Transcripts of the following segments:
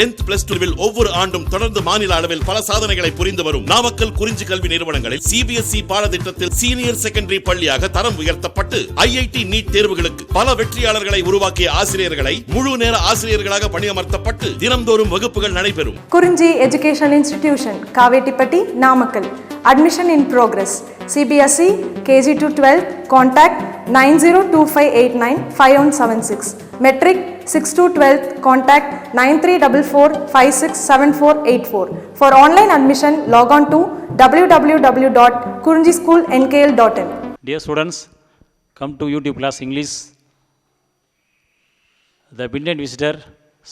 10th plus 2 will ஒவ்வொரு ஆண்டும் தொடர்ந்து மாநில அளவில் பல சாதனைகளை புரிந்து வரும் நாமக்கல் குறிஞ்சி கல்வி நிறுவனங்களில் சிபிஎஸ்இ பாடத்திட்டத்தில் சீனியர் செகண்டரி பள்ளியாக தரம் உயர்த்தப்பட்டு ஐஐடி நீட் தேர்வுகளுக்கு பல வெற்றியாளர்களை உருவாக்கிய ஆசிரியர்களை முழு நேர ஆசிரியர்களாக பணியமர்த்தப்பட்டு தினம்தோறும் வகுப்புகள் நடைபெறும். குறிஞ்சி educational institution, Kavettipatti, Namakkal. Admission in progress. CBSE KG to 12. Contact 9025895176. Metric 6 to 12. Contact 9344567484. For online admission, log on to www.kurinjischoolnkl.in. Dear students, come to YouTube class English. The Midnight Visitor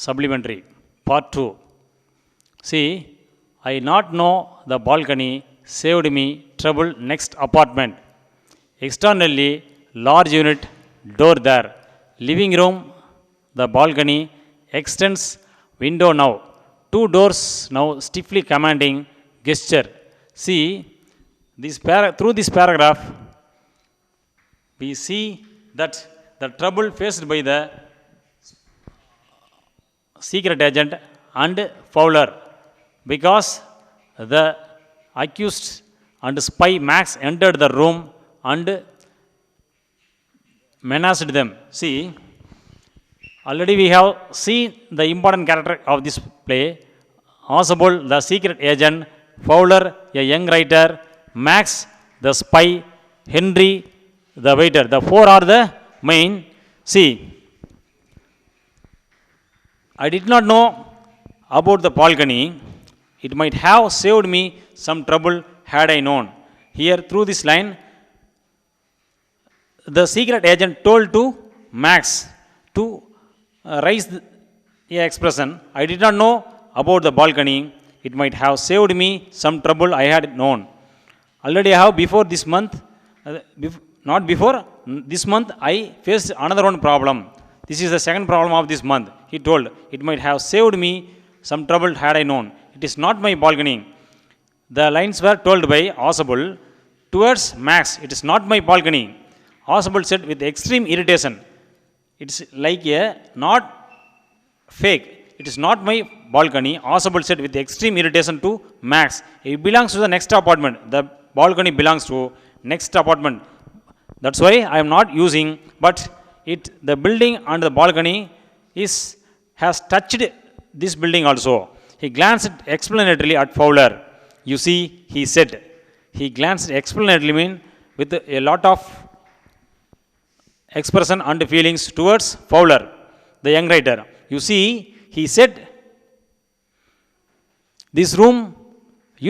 Supplementary Part 2. See, I not know the balcony saved me trouble next apartment. Externally, large unit, door there. Living room, the balcony extends window now. 2 doors now stiffly commanding gesture. See, through this paragraph, we see that the trouble faced by the secret agent and Fowler, because the accused and spy Max entered the room and menaced them. See, already we have seen the important character of this play. Oswald, the secret agent; Fowler, a young writer; Max, the spy; Henry, the waiter. The 4 are the main. See, I did not know about the balcony. It might have saved me some trouble had I known. Here, through this line, the secret agent told to Max to raise the expression, I did not know about the balcony. It might have saved me some trouble I had known. Already I have before this month, not before, this month I faced another one problem. This is the second problem of this month. He told, it might have saved me some trouble had I known. It is not my balcony. The lines were told by Oswald towards Max. It is not my balcony. Oswald said with extreme irritation. It's like a not fake. It is not my balcony. Oswald said with extreme irritation to Max. It belongs to the next apartment. The balcony belongs to next apartment. That's why I am not using. But the building and the balcony has touched this building also. He glanced explanatorily at Fowler. You see, he said. He glanced explanatorily with a lot of expression and feelings towards Fowler, the young writer. You see, he said, this room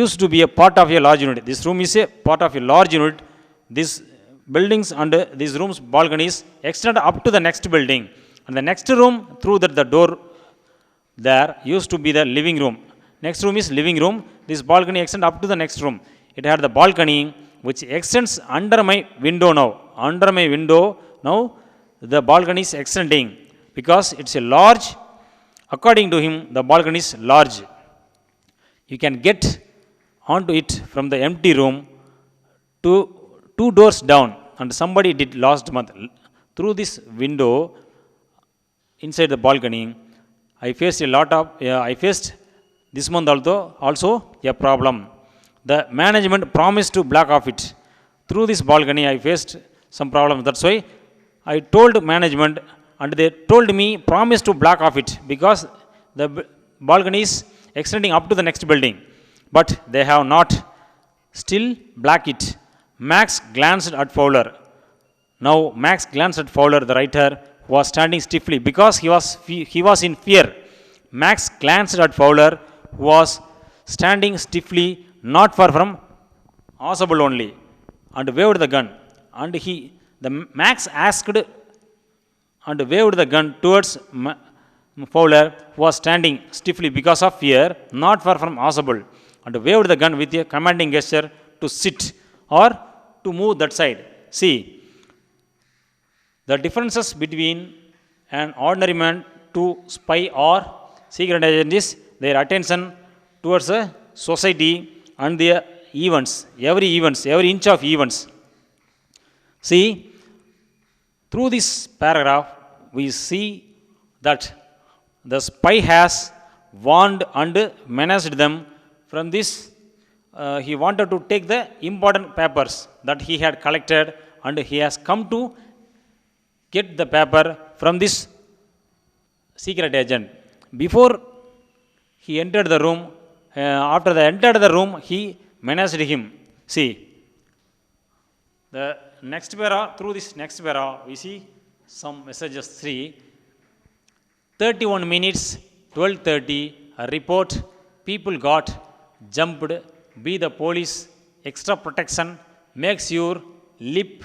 used to be a part of a large unit. This room is a part of a large unit. These buildings and these rooms, balconies extend up to the next building. And the next room, through the door there used to be the living room. Next room is living room. This balcony extends up to the next room. It had the balcony which extends under my window now. Under my window now the balcony is extending because it's a large. According to him, the balcony is large. You can get onto it from the empty room to 2 doors down. And somebody did last month. Through this window inside the balcony, I faced this month also a problem. The management promised to block off it. Through this balcony, I faced some problem. That's why I told management, and they told me promise to block off it because the balcony is extending up to the next building. But they have not still blocked it. Max glanced at Fowler. Now Max glanced at Fowler, the writer, who was standing stiffly because he was in fear. Max glanced at Fowler, who was standing stiffly, not far from Oswald only, and waved the gun. And Max asked and waved the gun towards Fowler, who was standing stiffly because of fear, not far from Oswald, and waved the gun with a commanding gesture to sit or to move that side. See, the differences between an ordinary man to spy or secret agent is their attention towards a society and their events, every inch of events. See, through this paragraph, we see that the spy has warned and menaced them from this. He wanted to take the important papers that he had collected, and he has come to get the paper from this secret agent. Before he entered the room, after they entered the room, he menaced him. See, the next para, through this next para, we see some messages. 31 minutes, 12:30, a report, people got jumped, be the police, extra protection, makes your lip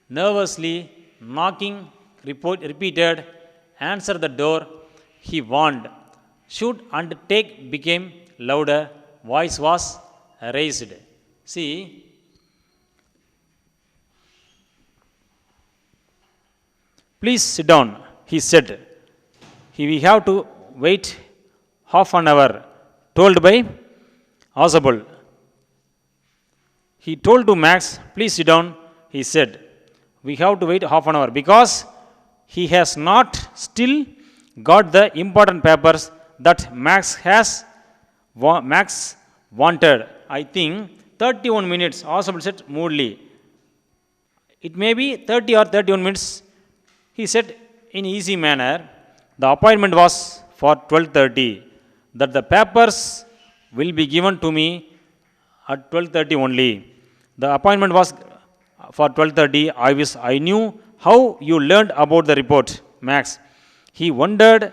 nervously, knocking, repeated, answer the door, he warned. Shoot and take became louder, voice was raised. See, please sit down, he said. We have to wait half an hour, told by Audible. He told to Max, please sit down, he said. We have to wait half an hour because he has not still got the important papers that Max wanted. I think 31 minutes, Audible said moodily. It may be 30 or 31 minutes, he said in easy manner. The appointment was for 12:30, that the papers will be given to me at 12:30 only. The appointment was for 12:30. I knew how you learned about the report, Max. He wondered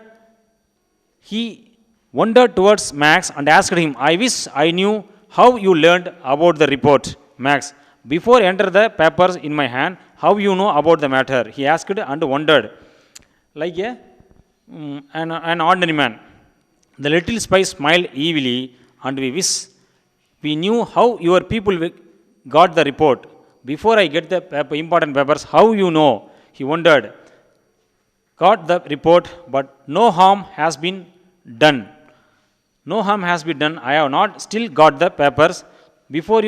towards Max and asked him, I wish I knew how you learned about the report, Max. Before enter the papers in my hand, how you know about the matter? He asked and wondered, like an ordinary man. The little spy smiled evilly, and we wish we knew how your people got the report. Before I get the important papers, how you know? He wondered. Got the report, but no harm has been done. No harm has been done. I have not still got the papers. Before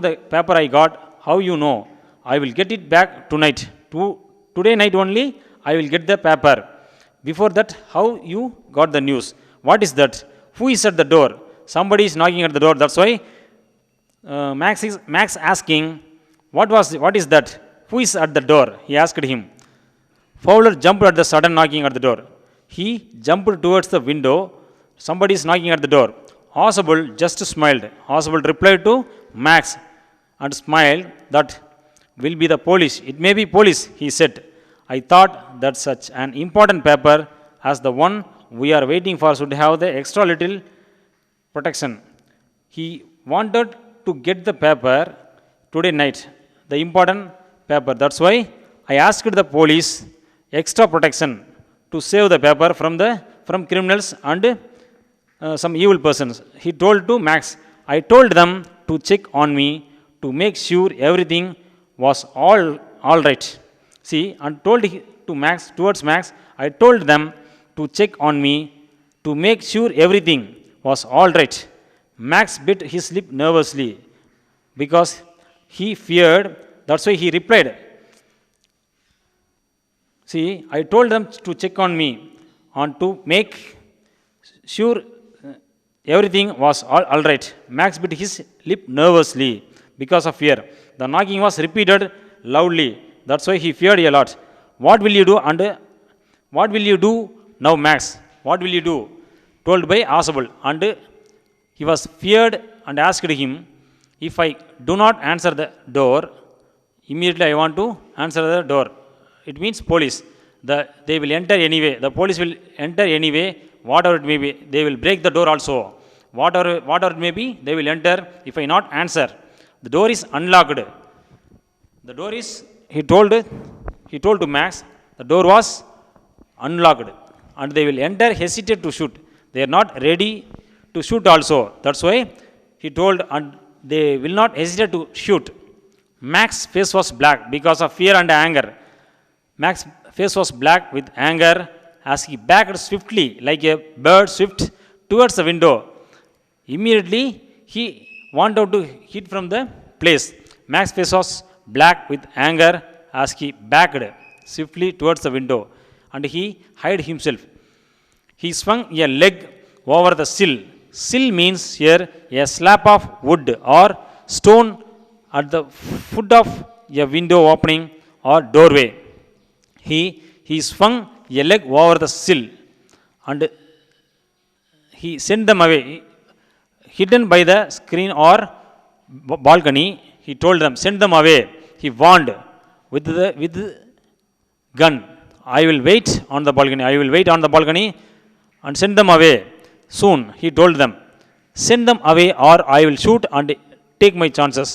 the paper I got, how you know? I will get it back tonight. Today night only, I will get the paper. Before that, how you got the news? What is that? Who is at the door? Somebody is knocking at the door. That's why Max asking, what is that? Who is at the door? He asked him. Fowler jumped at the sudden knocking at the door. He jumped towards the window. Somebody is knocking at the door. Audible just smiled. Audible replied to Max and smiled. That will be the police. It may be police, he said. I thought that such an important paper as the one we are waiting for should have the extra little protection. He wanted to get the paper today night, the important paper. That's why I asked the police extra protection to save the paper from criminals and some evil persons. He told to Max, I told them to check on me to make sure everything was all right. See, and told towards Max, I told them to check on me to make sure everything was all right. Max bit his lip nervously because he feared. That's why he replied. See, I told them to check on me and to make sure everything was all right. Max bit his lip nervously because of fear. The knocking was repeated loudly. That's why he feared a lot. What will you do? And what will you do now, Max? What will you do? Told by Audible. And he was feared and asked him, if I do not answer the door, immediately I want to answer the door. It means police. They will enter anyway. The police will enter anyway, whatever it may be. They will break the door also. Whatever it may be, they will enter if I not answer. The door is unlocked. The door is, he told to Max, the door was unlocked. And they will enter, hesitate to shoot. They are not ready to shoot also. That's why he told, and they will not hesitate to shoot. Max's face was black because of fear and anger. Max's face was black with anger as he backed swiftly like a bird swift towards the window. Immediately he wanted to hit from the place. Max's face was black with anger as he backed swiftly towards the window and he hid himself. He swung a leg over the sill. Sill means here a slab of wood or stone at the foot of a window opening or doorway. He swung a leg over the sill and he sent them away. Hidden by the screen or balcony, he told them, send them away. He warned with gun. I will wait on the balcony. I will wait on the balcony and send them away. Soon, he told them, send them away or I will shoot and take my chances.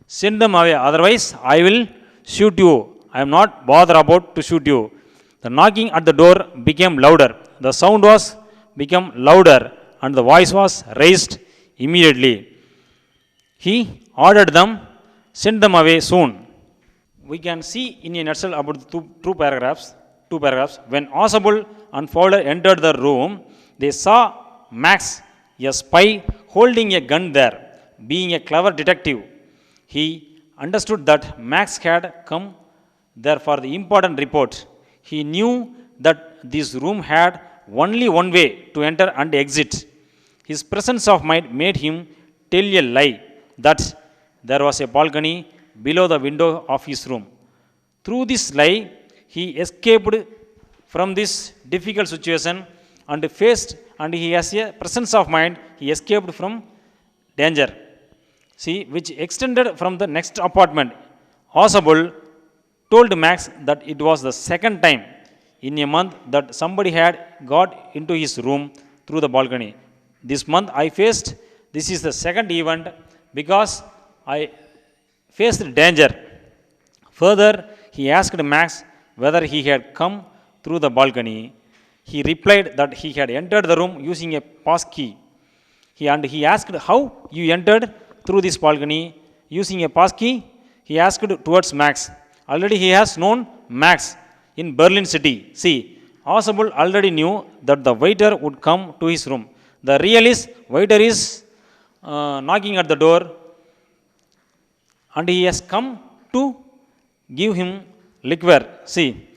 Send them away, otherwise I will shoot you. I am not bothered about to shoot you. The knocking at the door became louder. The sound was become louder and the voice was raised immediately. He ordered them, send them away soon. We can see in a nutshell about the two paragraphs. When Oswald and Fowler entered the room, they saw Max, a spy, holding a gun there. Being a clever detective, he understood that Max had come there for the important report. He knew that this room had only one way to enter and exit. His presence of mind made him tell a lie that there was a balcony below the window of his room. Through this lie, he escaped from this difficult situation and he has a presence of mind, he escaped from danger. See, which extended from the next apartment. Oswald told Max that it was the second time in a month that somebody had got into his room through the balcony. This month this is the second event because I faced danger. Further, he asked Max whether he had come through the balcony. He replied that he had entered the room using a pass key. He asked how you entered through this balcony using a pass key. He asked towards Max. Already he has known Max in Berlin city. See, Oswald already knew that the waiter would come to his room. The real is, waiter is knocking at the door and he has come to give him liquor. See,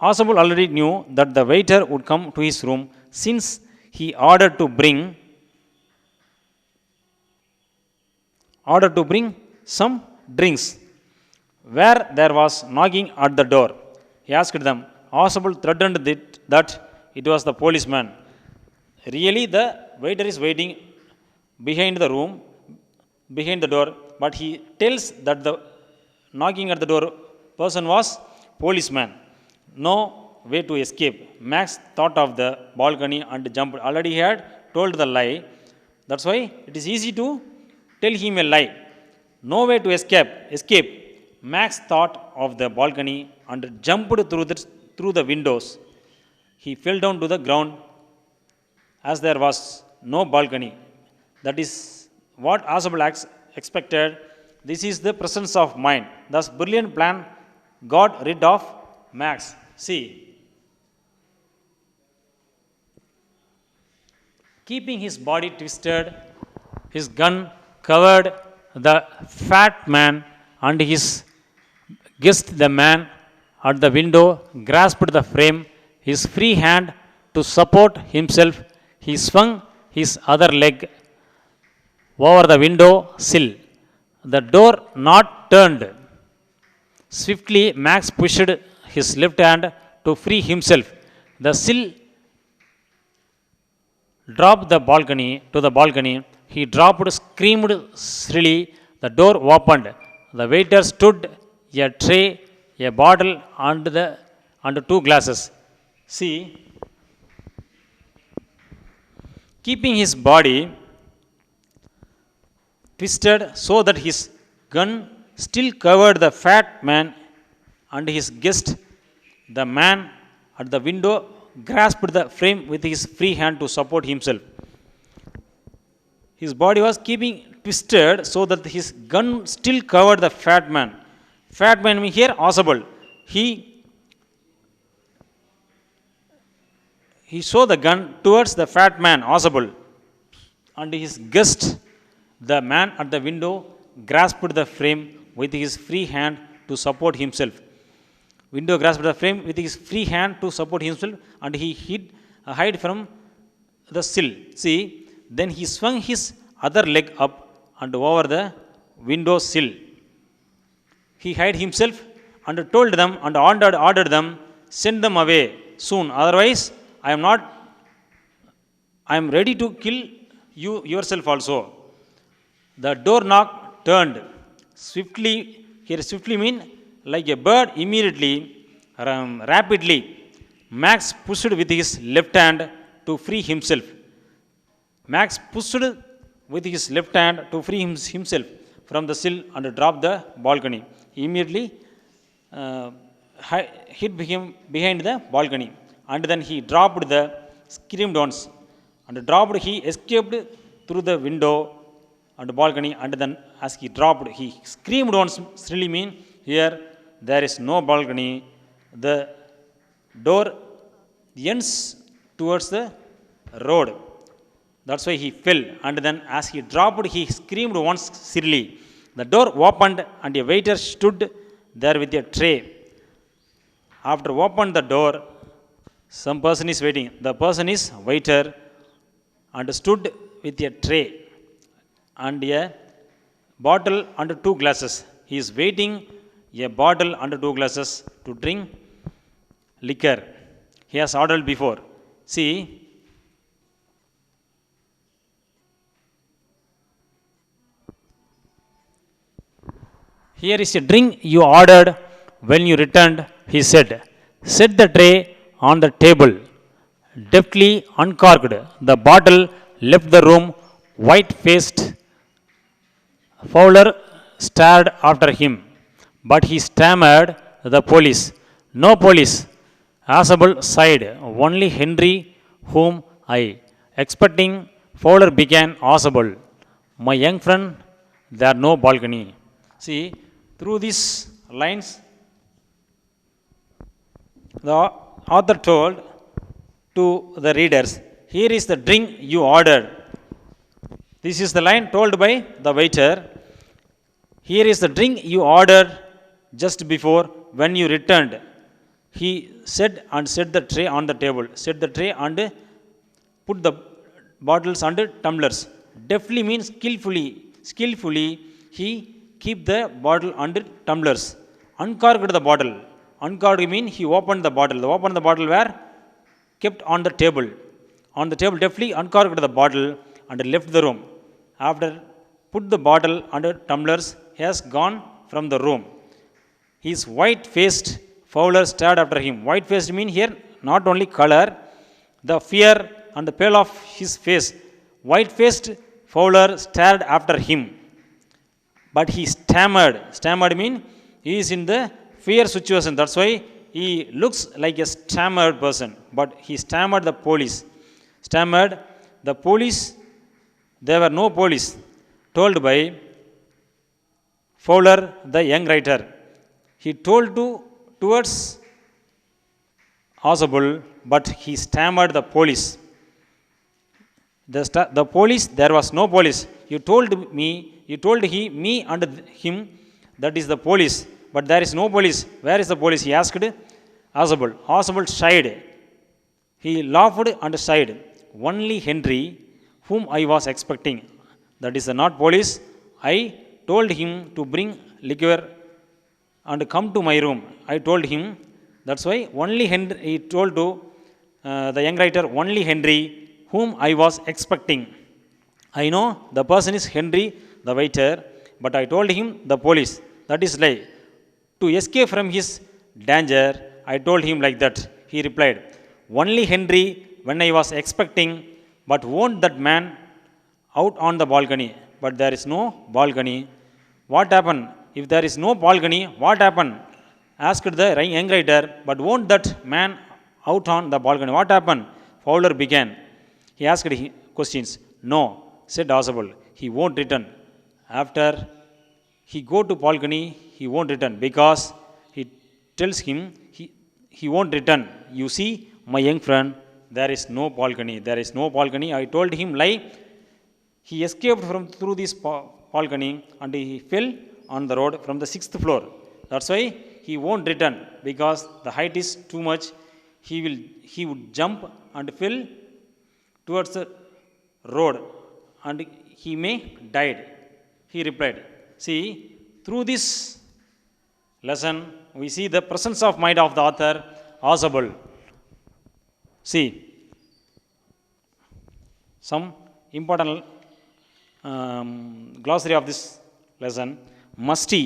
Oswald already knew that the waiter would come to his room since he ordered to bring some drinks. Where there was knocking at the door, he asked them. Oswald threatened that it was the policeman. Really, the waiter is waiting behind the door, but he tells that the knocking at the door person was policeman. No way to escape. Max thought of the balcony and jumped. Already he had told the lie. That's why it is easy to tell him a lie. No way to escape. Max thought of the balcony and jumped through the windows. He fell down to the ground as there was no balcony. That is what Oswald expected. This is the presence of mind. Thus, brilliant plan got rid of Max. See, keeping his body twisted, his gun covered the fat man and his guest, the man at the window, grasped the frame, his free hand to support himself. He swung his other leg over the window sill. The door not turned. Swiftly, Max pushed his left hand to free himself. The sill dropped to the balcony. He dropped, screamed shrilly. The door opened. The waiter stood, a tray, a bottle, and two glasses. See, keeping his body twisted so that his gun still covered the fat man and his guest, the man at the window grasped the frame with his free hand to support himself. His body was keeping twisted so that his gun still covered the fat man. Fat man here, Oswald. He showed the gun towards the fat man, Oswald, and his guest, the man at the window, grasped the frame with his free hand to support himself. Window grasped the frame with his free hand to support himself, and he hid hide from the sill. See, then he swung his other leg up and over the window sill. He hid himself and told them and ordered them, send them away soon. Otherwise, I am ready to kill you yourself also. The door knock turned swiftly. Here, swiftly mean like a bird immediately, rapidly. Max pushed with his left hand to free himself. Max pushed with his left hand to free himself from the sill and dropped the balcony. He immediately hid behind the balcony, and then he dropped the screamed once, and dropped he escaped through the window and balcony, and then as he dropped he screamed once. Really mean here there is no balcony. The door ends towards the road. That's why he fell, and then as he dropped, he screamed once shrilly. The door opened, and a waiter stood there with a tray. After opened the door, some person is waiting. The person is waiter, and stood with a tray and a bottle and two glasses. He is waiting a bottle and two glasses to drink liquor. He has ordered before. See, here is a drink you ordered when you returned, he said. Set the tray on the table. Deftly uncorked the bottle, left the room. White-faced Fowler stared after him, but he stammered, the police. No police. Asable sighed. Only Henry, whom I. Expecting, Fowler began Asable. My young friend, there no balcony. See, through these lines, the author told to the readers, here is the drink you ordered. This is the line told by the waiter. Here is the drink you ordered just before when you returned. He said and set the tray on the table. Set the tray and put the bottles and tumblers. Deftly means skillfully. Skillfully, he keep the bottle and tumblers. Uncorked the bottle. Uncorked means he opened the bottle. The opened the bottle were kept on the table. On the table, deftly uncorked the bottle and left the room. After put the bottle and tumblers, he has gone from the room. His white-faced Fowler stared after him. White-faced mean here not only color, the fear and the pale of his face. White-faced Fowler stared after him, but he stammered. Stammered mean he is in the fear situation. That's why he looks like a stammered person. But he stammered the police. Stammered the police. There were no police. Told by Fowler, the young writer. He told towards Asable, but he stammered the police. The police, there was no police. You told me and him, that is the police, but there is no police. Where is the police? He asked Asable. Asable sighed. He laughed and sighed. Only Henry, whom I was expecting. That is not police. I told him to bring liquor and come to my room. I told him. That's why only Henry, he told to the young writer, only Henry, whom I was expecting. I know the person is Henry, the waiter, but I told him the police. That is lie. To escape from his danger, I told him like that. He replied, only Henry when I was expecting, but won't that man out on the balcony? But there is no balcony. What happened? If there is no balcony, what happened? Asked the young writer, but won't that man out on the balcony? What happened? Fowler began. He asked questions. No, said Asable. He won't return. After he go to balcony, he won't return because he tells him he won't return. You see, my young friend, there is no balcony. There is no balcony. I told him lie. He escaped through this balcony and he fell on the road from the 6th floor. That's why he won't return, because the height is too much. He would jump and fell towards the road, and he may died. He replied. See, through this lesson, we see the presence of mind of the author, Ausable. See, some important glossary of this lesson. Musty,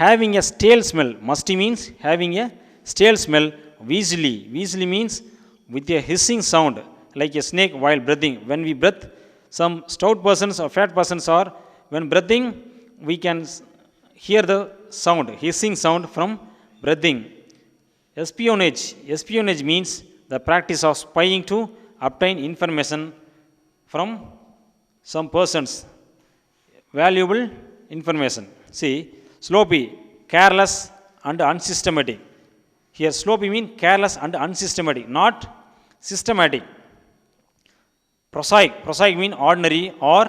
having a stale smell. Musty means having a stale smell. Wheezily, wheezily means with a hissing sound, like a snake while breathing. When we breathe, some stout persons or fat persons are, when breathing, we can hear the sound, hissing sound from breathing. Espionage, espionage means the practice of spying to obtain information from some persons, valuable information. See, sloppy, careless and unsystematic. Here sloppy means careless and unsystematic, not systematic. Prosaic, prosaic means ordinary or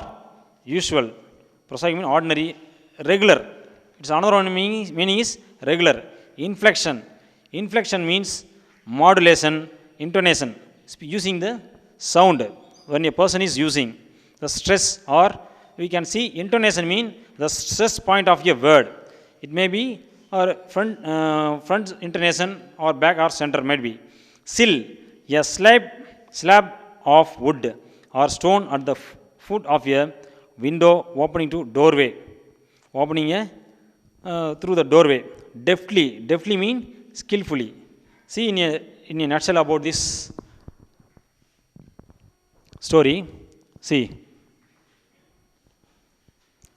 usual. Prosaic means ordinary, regular. Its another one meaning is regular. Inflection, inflection means modulation, intonation, using the sound when a person is using. The stress, or we can see intonation mean the stress point of a word. It may be or front intonation or back or center might be. Sill, a slab of wood or stone at the foot of a window opening to doorway, opening a through the doorway. Deftly, deftly mean skillfully. See, in a nutshell about this story. See,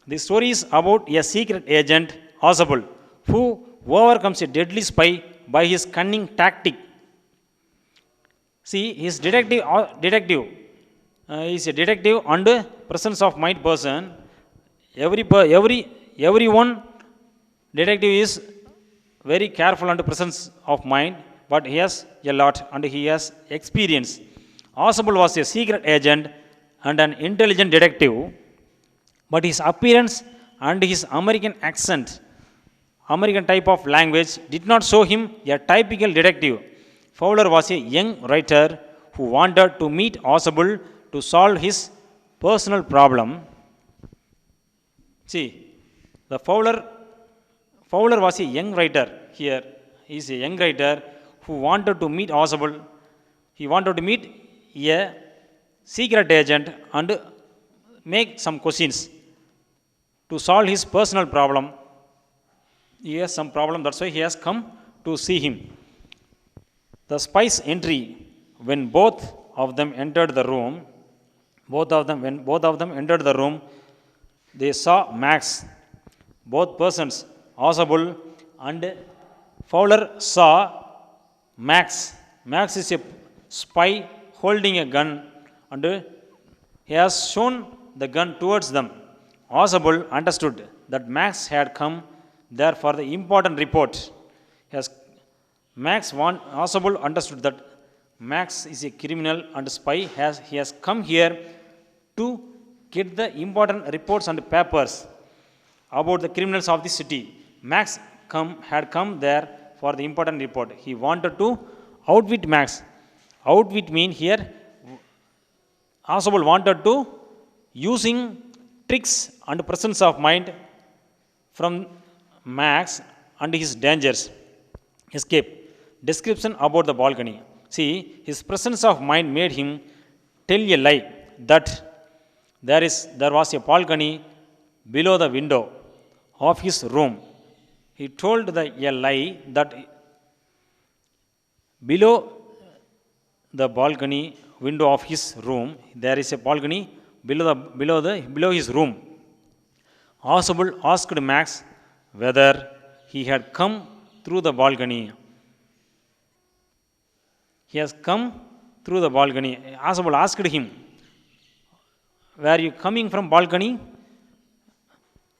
this story is about a secret agent, Ausable, who overcomes a deadly spy by his cunning tactic. See, his detective is a detective and presence of mind person. Everyone detective is very careful and presence of mind, but he has a lot and he has experience. Ausable was a secret agent and an intelligent detective, but his appearance and his American accent, American type of language, did not show him a typical detective. Fowler was a young writer who wanted to meet Ausable to solve his personal problem. See, the Fowler was a young writer here. He is a young writer who wanted to meet Ausable. He wanted to meet a secret agent and make some questions to solve his personal problem. He has some problem, that's why he has come to see him. The spy's entry, when both of them entered the room, when both of them entered the room, they saw Max. Both persons, Ausable and Fowler, saw Max. Max is a spy holding a gun and he has shown the gun towards them. Ausable understood that Max had come there for the important report. Ausable understood that Max is a criminal and spy. He has come here to get the important reports and papers about the criminals of the city. Max had come there for the important report. He wanted to outwit Max. Outwit mean here, Ausable wanted to using tricks and presence of mind from Max and his dangers. Escape. Description about the balcony. See, his presence of mind made him tell a lie that there was a balcony below the window of his room. He told a lie that below the balcony window of his room, there is a balcony below his room. Ausable asked Max whether he had come through the balcony. He has come through the balcony. Ausable asked him, were you coming from balcony?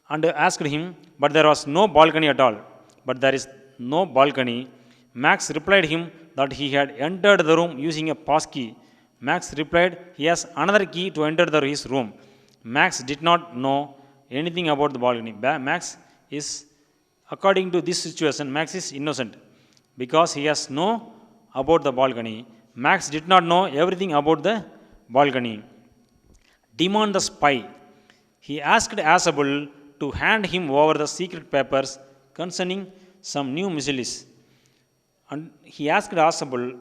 And asked him, but there was no balcony at all. But there is no balcony. Max replied him that he had entered the room using a pass key. Max replied he has another key to enter his room. Max did not know anything about the balcony. Max is, according to this situation, Max is innocent because he has know about the balcony. Max did not know everything about the balcony. Demand the spy. He asked Asable to hand him over the secret papers concerning some new missiles. And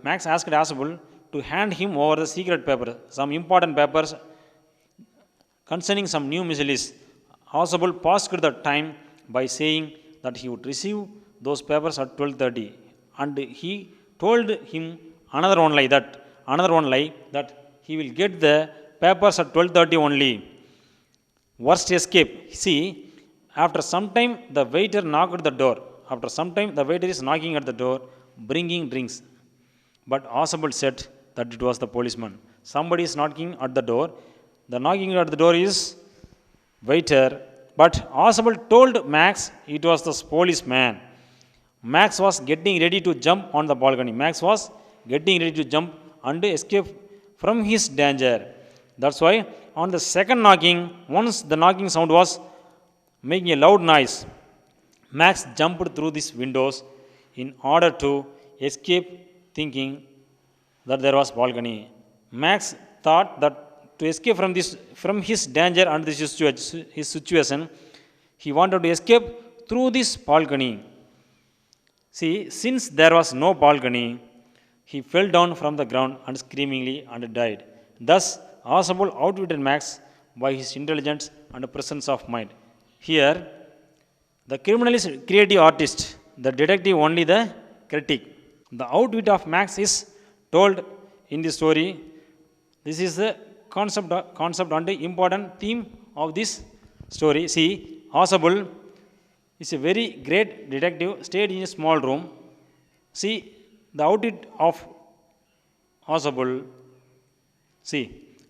Max asked Asable to hand him over the secret paper, some important papers concerning some new missiles. Asable passed the time by saying that he would receive those papers at 12:30, and he told him another one lie that he will get the papers at 12:30 only. Worst escape. See, after some time the waiter knocked at the door. After some time the waiter is knocking at the door, bringing drinks. But Asable said that it was the policeman. Somebody is knocking at the door. The knocking at the door is waiter. But Asable told Max it was the policeman. Max was getting ready to jump on the balcony. Max was getting ready to jump and escape from his danger. That's why on the second knocking, once the knocking sound was making a loud noise, Max jumped through these windows in order to escape, thinking that there was balcony. Max thought that to escape from his danger and his situation, he wanted to escape through this balcony. See, since there was no balcony, he fell down from the ground and screamingly and died. Thus, Asable outwitted Max by his intelligence and presence of mind. Here, the criminal is creative artist, the detective only the critic. The outwit of Max is told in the story. This is the concept and the important theme of this story. See, Asable is a very great detective, stayed in a small room. See, the outwit of Asable. See,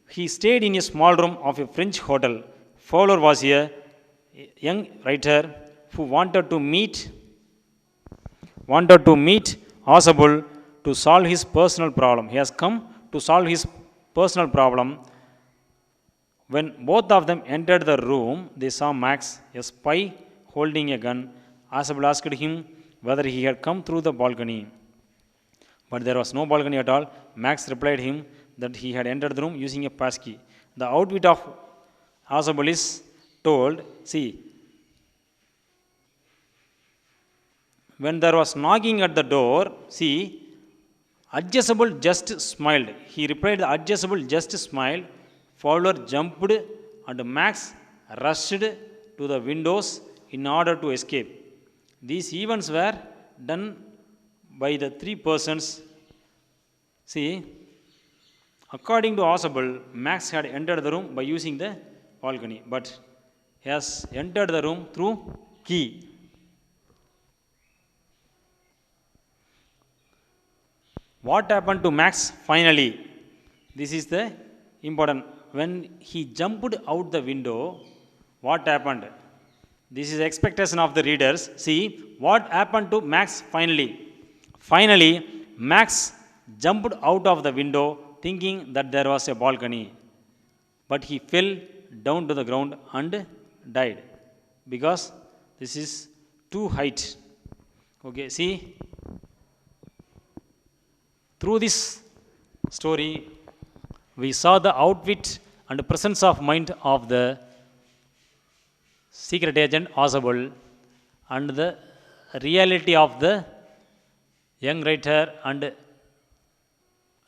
he stayed in a small room of a French hotel. Fowler was a young writer who wanted to meet Asable to solve his personal problem. He has come to solve his personal problem. When both of them entered the room, they saw Max, a spy, holding a gun. Asable asked him whether he had come through the balcony. But there was no balcony at all. Max replied him that he had entered the room using a passkey. The outwit of Asable is told. See, when there was knocking at the door, see, Adjustable just smiled. He replied, Adjustable just smiled. Fowler jumped and Max rushed to the windows in order to escape. These events were done by the three persons. See, according to Asable, Max had entered the room by using the balcony, but he has entered the room through key. What happened to Max finally? This is the important. When he jumped out the window, what happened? This is the expectation of the readers. See, what happened to Max finally? Finally, Max jumped out of the window thinking that there was a balcony. But he fell down to the ground and died because this is too height. Okay, see, through this story, we saw the outwit and presence of mind of the secret agent Asable and the reality of the young writer and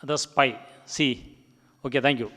the spy. See, okay, thank you.